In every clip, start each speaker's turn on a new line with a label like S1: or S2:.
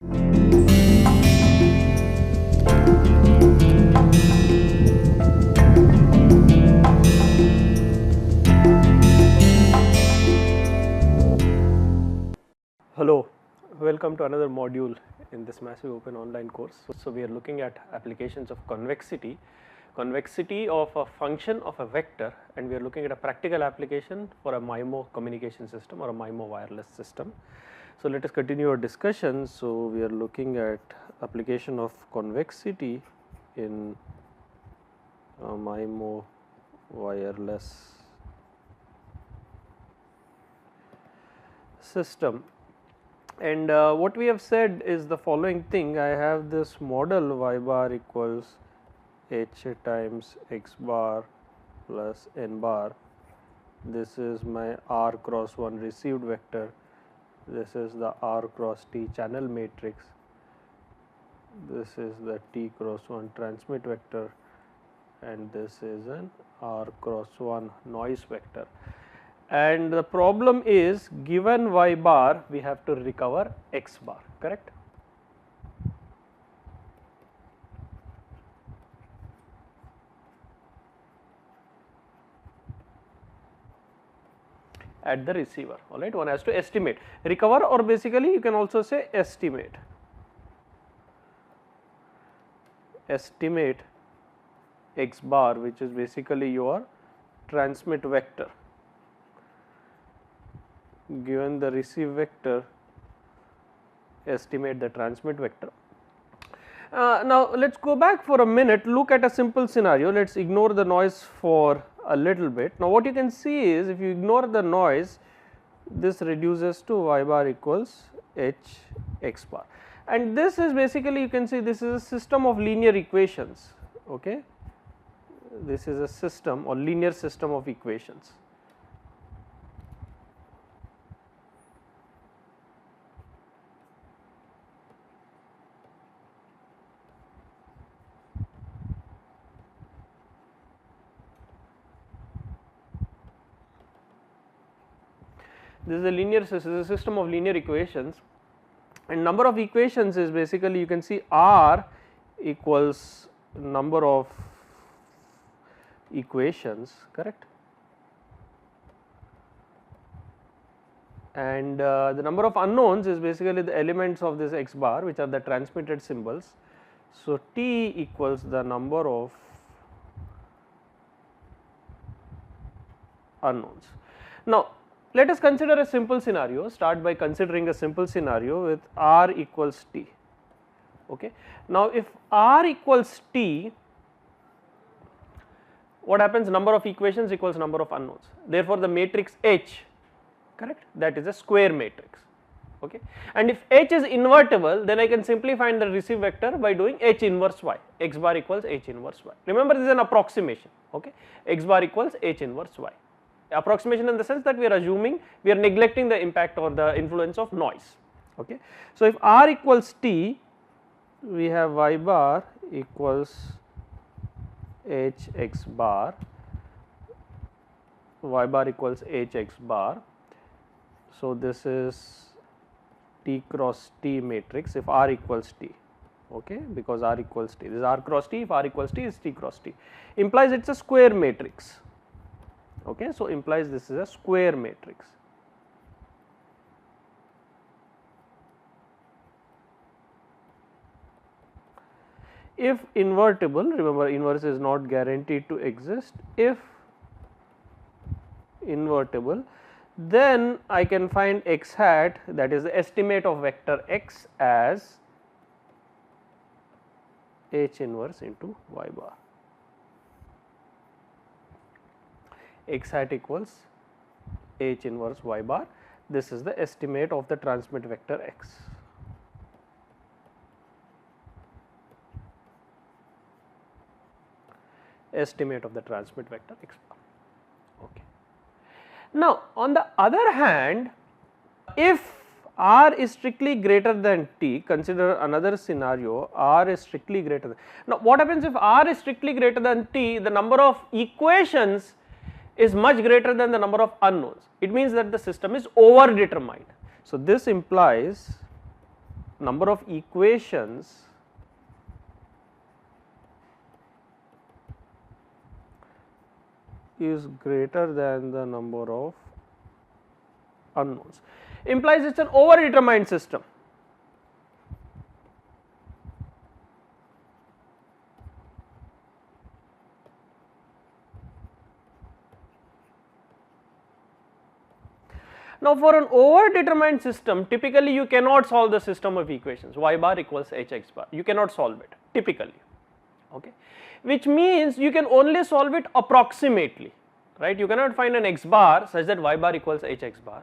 S1: Hello, welcome to another module in this massive open online course. So we are looking at applications of convexity of a function of a vector, and we are looking at a practical application for a MIMO communication system or a MIMO wireless system. So let us continue our discussion. So we are looking at application of convexity in a MIMO wireless system. And what we have said is the following thing: I have this model y bar equals h times x bar plus n bar. This is my r cross 1 received vector. This is the r cross t channel matrix. This is the t cross 1 transmit vector, and this is an r cross 1 noise vector. And the problem is, given y bar, we have to recover x bar, correct? At the receiver, all right, one has to estimate, recover, or basically you can also say estimate x bar, which is basically your transmit vector. Given the receive vector, estimate the transmit vector. Now let us go back for a minute, look at a simple scenario. Let us ignore the noise for a little bit. Now what you can see is, if you ignore the noise, this reduces to y bar equals h x bar, and this is basically, you can see, this is a system of linear equations. Okay, this is a system or linear system of equations. This is a linear system of linear equations, and number of equations is basically, you can see, r equals number of equations, correct, and the number of unknowns is basically the elements of this x bar, which are the transmitted symbols. So t equals the number of unknowns. Now let us consider a simple scenario. Start by considering a simple scenario with r equals t. Okay. Now if r equals t, what happens? Number of equations equals number of unknowns. Therefore the matrix H, correct, that is a square matrix. Okay. And if H is invertible, then I can simply find the receive vector by doing H inverse y, x bar equals H inverse y. Remember, this is an approximation. Okay. X bar equals H inverse y. Approximation in the sense that we are assuming, we are neglecting the impact or the influence of noise. Okay. So if r equals t, we have y bar equals h x bar, y bar equals h x bar. So this is t cross t matrix if r equals t. Okay, because r equals t, this is r cross t. If r equals t, is t cross t, implies it is a square matrix. Okay, so implies this is a square matrix. If invertible, remember inverse is not guaranteed to exist. If invertible, then I can find x hat, that is the estimate of vector x, as h inverse into y bar. X hat equals h inverse y bar. This is the estimate of the transmit vector x. Estimate of the transmit vector x bar. Okay. Now on the other hand, if r is strictly greater than t, consider another scenario, r is strictly greater than. Now what happens if r is strictly greater than t? The number of equations is much greater than the number of unknowns. It means that the system is over determined. So this implies number of equations is greater than the number of unknowns, implies it is an overdetermined system. Now, for an overdetermined system, typically you cannot solve the system of equations y bar equals h x bar, you cannot solve it typically, okay, which means you can only solve it approximately, right. You cannot find an x bar such that y bar equals h x bar,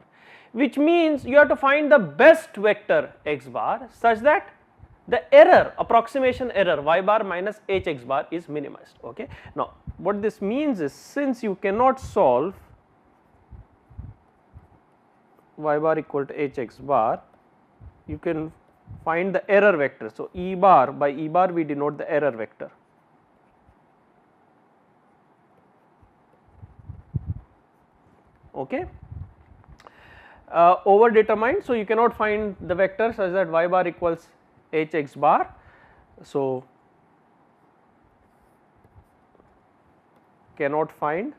S1: which means you have to find the best vector x bar such that the error, approximation error y bar minus h x bar is minimized, okay. Now, what this means is, since you cannot solve y bar equal to h x bar, you can find the error vector. So, E bar, by E bar we denote the error vector. Okay. Overdetermined, so you cannot find the vector such that y bar equals h x bar. So, cannot find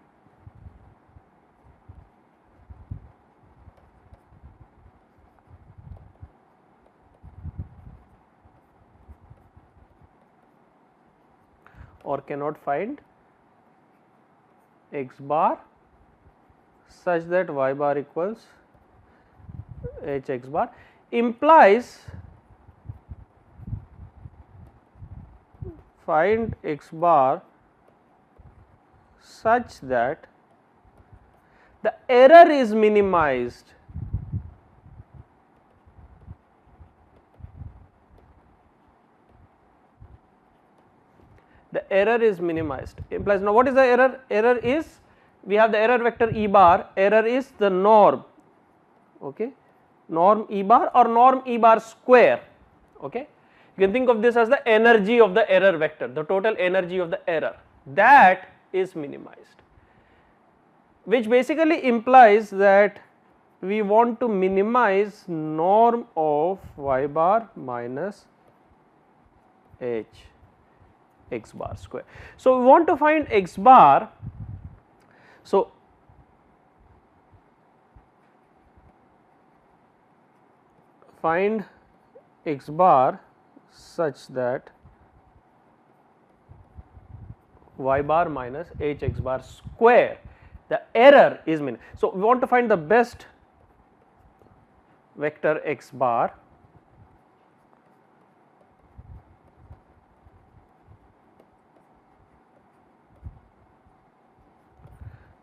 S1: or cannot find x bar such that y bar equals h x bar, implies find x bar such that the error is minimized implies. Now, what is the error? Error is, we have the error vector E bar, error is the norm, okay, norm E bar or norm E bar square, okay. You can think of this as the energy of the error vector, the total energy of the error, that is minimized, which basically implies that we want to minimize norm of y bar minus h x bar square. So, we want to find x bar. So, find x bar such that y bar minus h x bar square, the error is min. So, we want to find the best vector x bar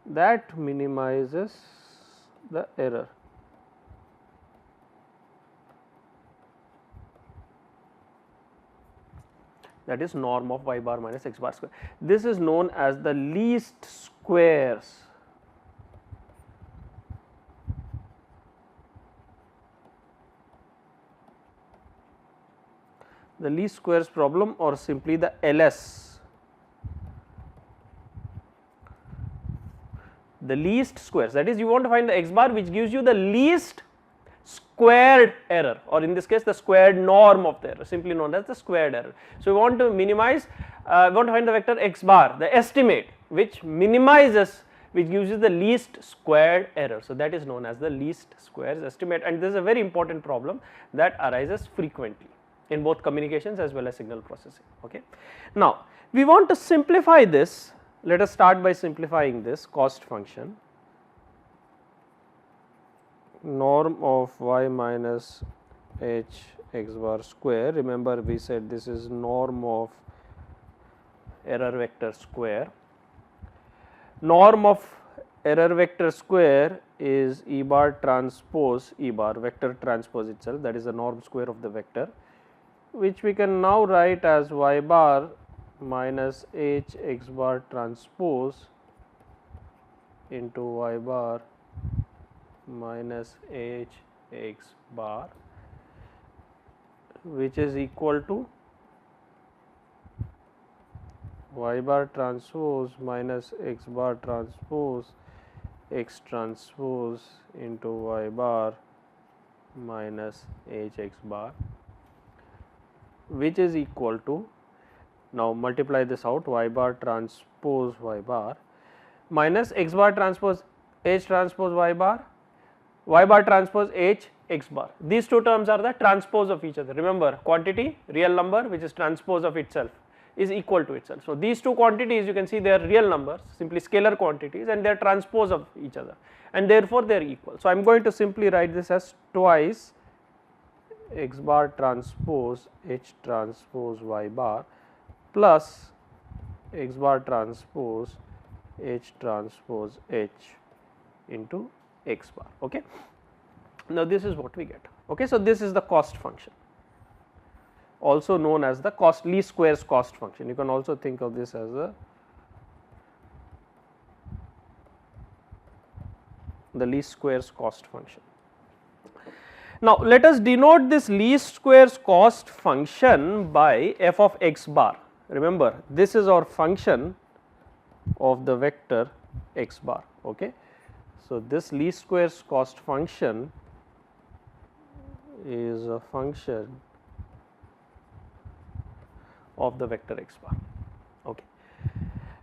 S1: that minimizes the error. That is norm of y bar minus x bar square. This is known as the least squares. The least squares problem, or simply the LS. The least squares, that is, you want to find the x bar which gives you the least squared error, or in this case the squared norm of the error, simply known as the squared error. So, we want to minimize, we want to find the vector x bar, the estimate which minimizes, which gives you the least squared error. So, that is known as the least squares estimate, and this is a very important problem that arises frequently in both communications as well as signal processing. Okay. Now, we want to simplify this. Let us start by simplifying this cost function. Norm of y minus h x bar square, remember we said this is norm of error vector square. Norm of error vector square is E bar transpose E bar, vector transpose itself, that is the norm square of the vector, which we can now write as y bar minus h x bar transpose into y bar minus h x bar, which is equal to y bar transpose minus x bar transpose x transpose into y bar minus h x bar. which is equal to, now multiply this out, y bar transpose y bar minus x bar transpose h transpose y bar transpose h x bar. These two terms are the transpose of each other. Remember, quantity, real number which is transpose of itself is equal to itself. So, these two quantities you can see they are real numbers, simply scalar quantities, and they are transpose of each other, and therefore they are equal. So, I am going to simply write this as twice x bar transpose h transpose y bar plus x bar transpose h transpose h into x bar. Okay. Now, this is what we get. Okay. So, this is the cost function, also known as the least squares cost function. You can also think of this as the least squares cost function. Now, let us denote this least squares cost function by f of x bar. Remember, this is our function of the vector x bar. Okay. So, this least squares cost function is a function of the vector x bar. Okay.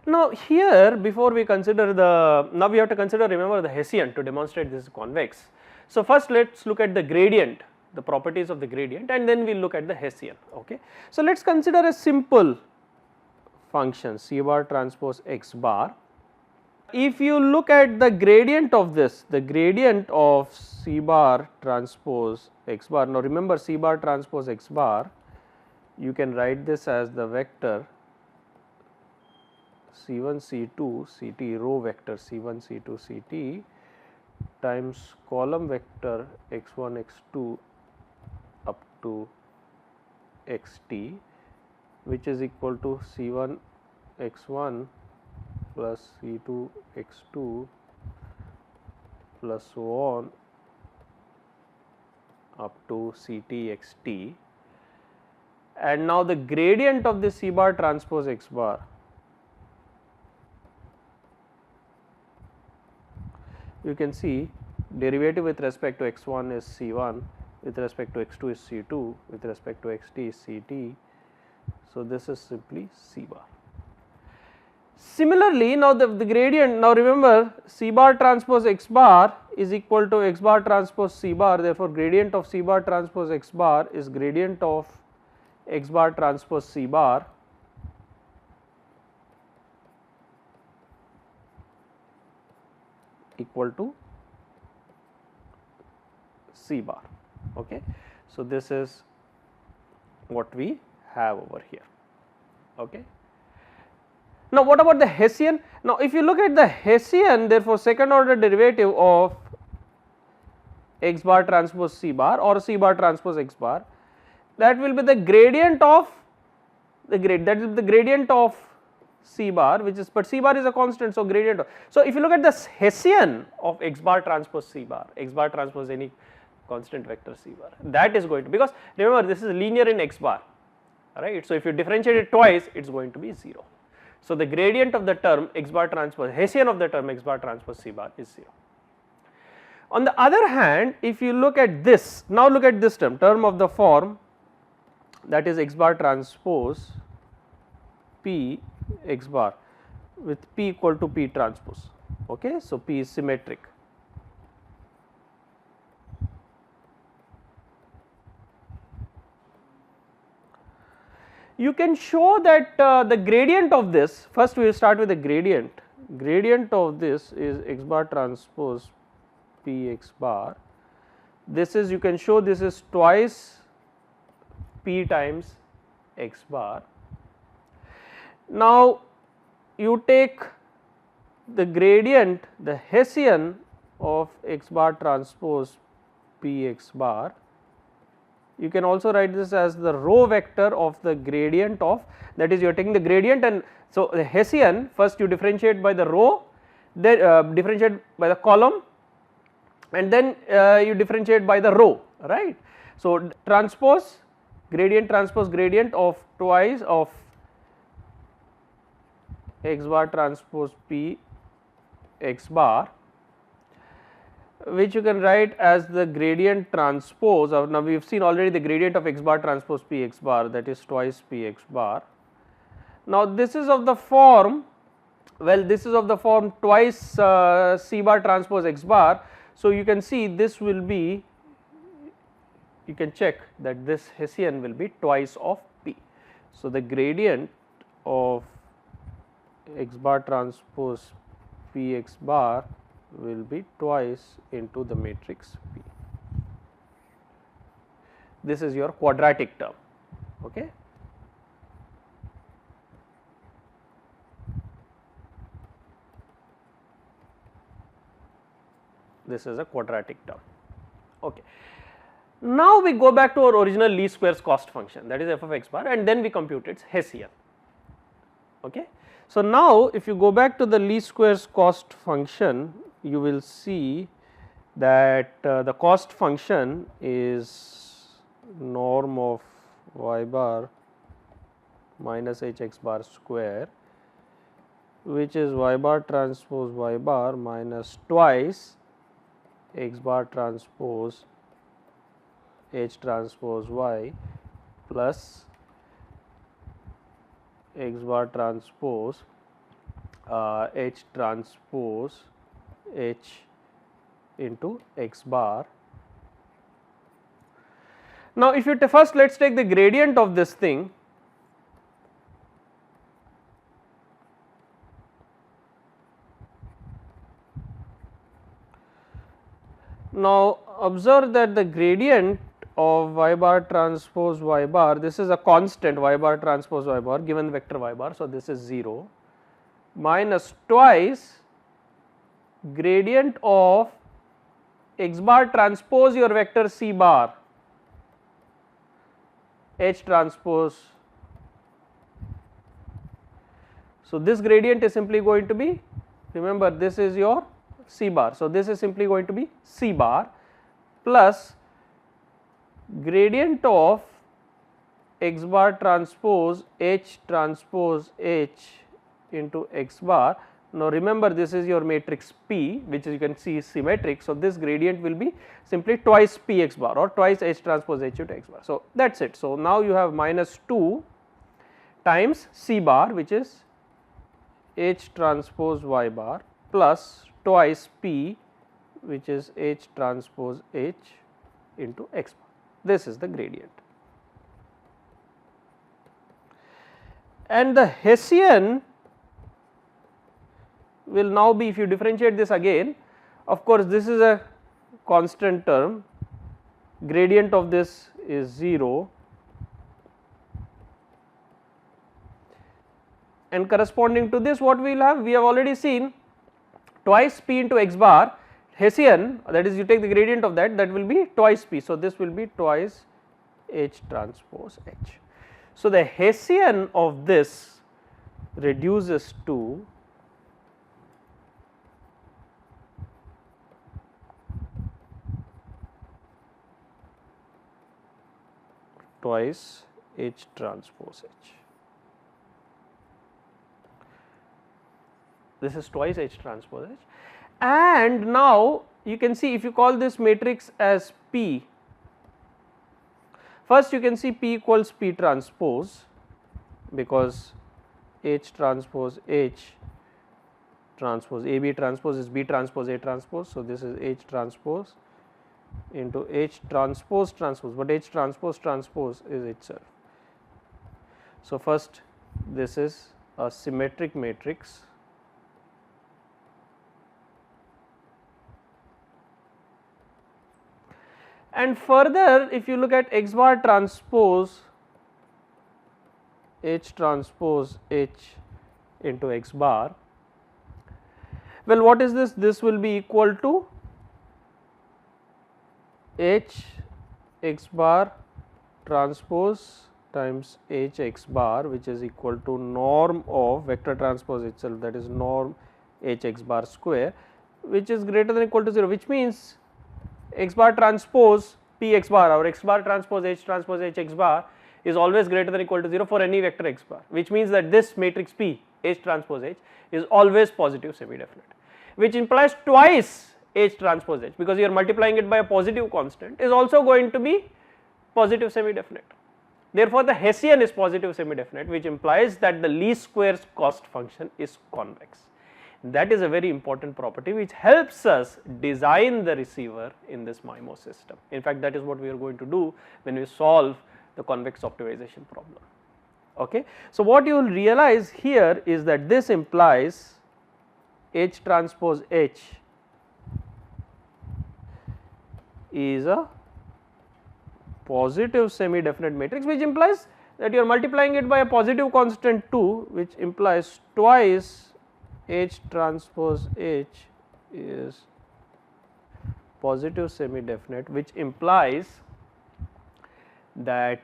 S1: Now, here before we consider now we have to consider, remember, the Hessian to demonstrate this is convex. So, first let us look at the gradient, the properties of the gradient, and then we will look at the Hessian. Okay. So, let us consider a simple function c bar transpose x bar. If you look at the gradient of this, the gradient of c bar transpose x bar, now remember c bar transpose x bar, you can write this as the vector c1 c2 ct, row vector c1 c2 ct times column vector x1 x2 up to xt, which is equal to c1 x1 plus c2 x2 plus so on up to ct xt. And now the gradient of the c bar transpose x bar, you can see derivative with respect to x1 is c1, with respect to x2 is c2, with respect to xt is ct. So, this is simply c bar. Similarly, now the gradient, now remember c bar transpose x bar is equal to x bar transpose c bar, therefore, gradient of c bar transpose x bar is gradient of x bar transpose c bar equal to c bar. Okay. So, this is what we have over here. Okay. Now, what about the Hessian? Now, if you look at the Hessian, therefore, second order derivative of x bar transpose c bar or c bar transpose x bar, that will be the gradient of that will be the gradient of c bar, which is, but c bar is a constant, so gradient of. So, if you look at the Hessian of x bar transpose c bar, x bar transpose any constant vector c bar, that is going to, because remember this is linear in x bar, right. So, if you differentiate it twice, it is going to be 0. So, the gradient of the term x bar transpose, Hessian of the term x bar transpose c bar is 0. On the other hand, if you look at this, now look at this term of the form, that is x bar transpose p x bar with p equal to p transpose. Okay. So, p is symmetric. You can show that the gradient of this, first we will start with the gradient of this is x bar transpose p x bar. This is, you can show this is twice p times x bar. Now, you take the gradient, the Hessian of x bar transpose p x bar. You can also write this as the row vector of the gradient of, that is you are taking the gradient, and so the Hessian, first you differentiate by the row, then differentiate by the column, and then you differentiate by the row, right. So, transpose gradient of twice of x bar transpose p x bar. which you can write as the gradient transpose of, now we have seen already the gradient of x bar transpose p x bar, that is twice p x bar. Now this is of the form, well, this is of the form twice c bar transpose x bar. So you can see this will be, you can check that this Hessian will be twice of p. So the gradient of x bar transpose p x bar will be twice into the matrix P. This is your quadratic term. Okay. This is a quadratic term. Okay. Now we go back to our original least squares cost function, that is f of x bar, and then we compute its Hessian. Okay. So now if you go back to the least squares cost function, you will see that the cost function is norm of y bar minus h x bar square, which is y bar transpose y bar minus twice x bar transpose h transpose y plus x bar transpose h transpose h into x bar. Now if you first let us take the gradient of this thing. Now observe that the gradient of y bar transpose y bar, this is a constant y bar transpose y bar given vector y bar, so this is 0 minus twice gradient of x bar transpose your vector c bar h transpose. So this gradient is simply going to be, remember this is your c bar, so this is simply going to be c bar plus gradient of x bar transpose h transpose h into x bar. Now remember this is your matrix P, which you can see is symmetric, so this gradient will be simply twice p x bar or twice h transpose h into x bar. So that is it. So now you have minus 2 times c bar, which is h transpose y bar plus twice p, which is h transpose h into x bar. This is the gradient. And the Hessian will now be, if you differentiate this again, of course this is a constant term, gradient of this is 0 and corresponding to this what we will have, we have already seen twice p into x bar Hessian, that is you take the gradient of that, that will be twice p. So this will be twice h transpose h. So the Hessian of this reduces to twice h transpose h. This is twice h transpose h. And now you can see if you call this matrix as P, first you can see P equals P transpose, because H transpose H transpose A B transpose is B transpose A transpose. So this is H transpose into H transpose transpose, but H transpose transpose is itself. So first this is a symmetric matrix, and further if you look at x bar transpose H transpose H into x bar, well what is this? This will be equal to H x bar transpose times H x bar, which is equal to norm of vector transpose itself, that is norm H x bar square, which is greater than or equal to 0, which means x bar transpose p x bar or x bar transpose h x bar is always greater than or equal to 0 for any vector x bar, which means that this matrix P h transpose h is always positive semi definite, which implies twice H transpose H, because you are multiplying it by a positive constant, is also going to be positive semi-definite. Therefore, the Hessian is positive semi-definite, which implies that the least squares cost function is convex. That is a very important property which helps us design the receiver in this MIMO system. In fact, that is what we are going to do when we solve the convex optimization problem. Okay. So, what you will realize here is that this implies H transpose H is a positive semi-definite matrix, which implies that you are multiplying it by a positive constant 2, which implies twice H transpose H is positive semi-definite, which implies that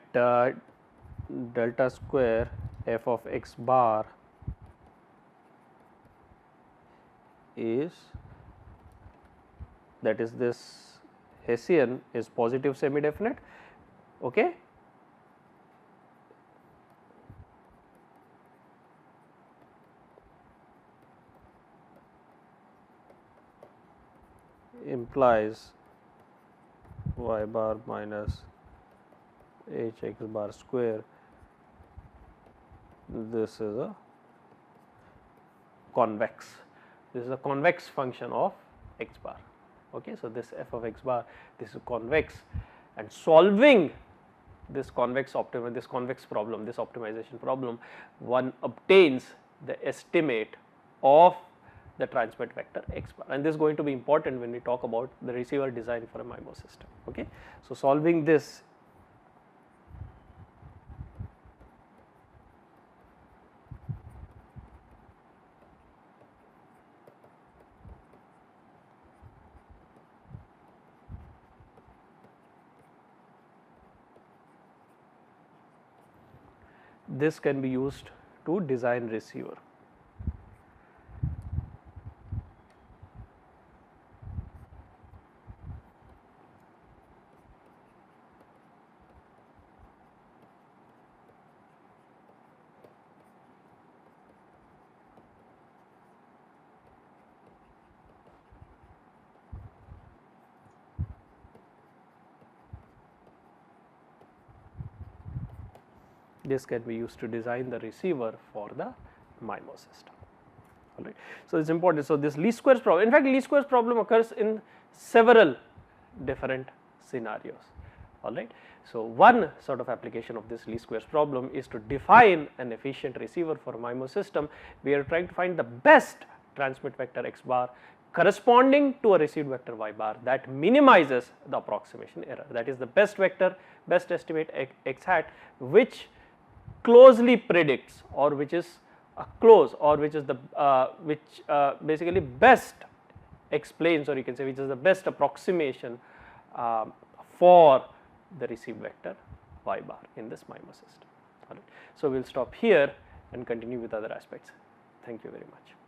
S1: delta square f of x bar is, that is this Hessian is positive semi-definite. Okay. Implies y bar minus h x bar square, this is a convex, this is a convex function of x bar. Okay. So, this f of x bar, this is convex, and solving this convex problem, this optimization problem, one obtains the estimate of the transmit vector x bar, and this is going to be important when we talk about the receiver design for a MIMO system. Okay. So, solving this can be used to design receiver. This can be used to design the receiver for the MIMO system. All right. So, it is important. So, this least squares problem, in fact, least squares problem occurs in several different scenarios. All right. So, one sort of application of this least squares problem is to define an efficient receiver for a MIMO system. We are trying to find the best transmit vector x bar corresponding to a received vector y bar that minimizes the approximation error, that is the best vector, best estimate x hat, which closely predicts, or which is close, or which is the basically best explains, or you can say which is the best approximation for the received vector y bar in this MIMO system. All right. So, we will stop here and continue with other aspects. Thank you very much.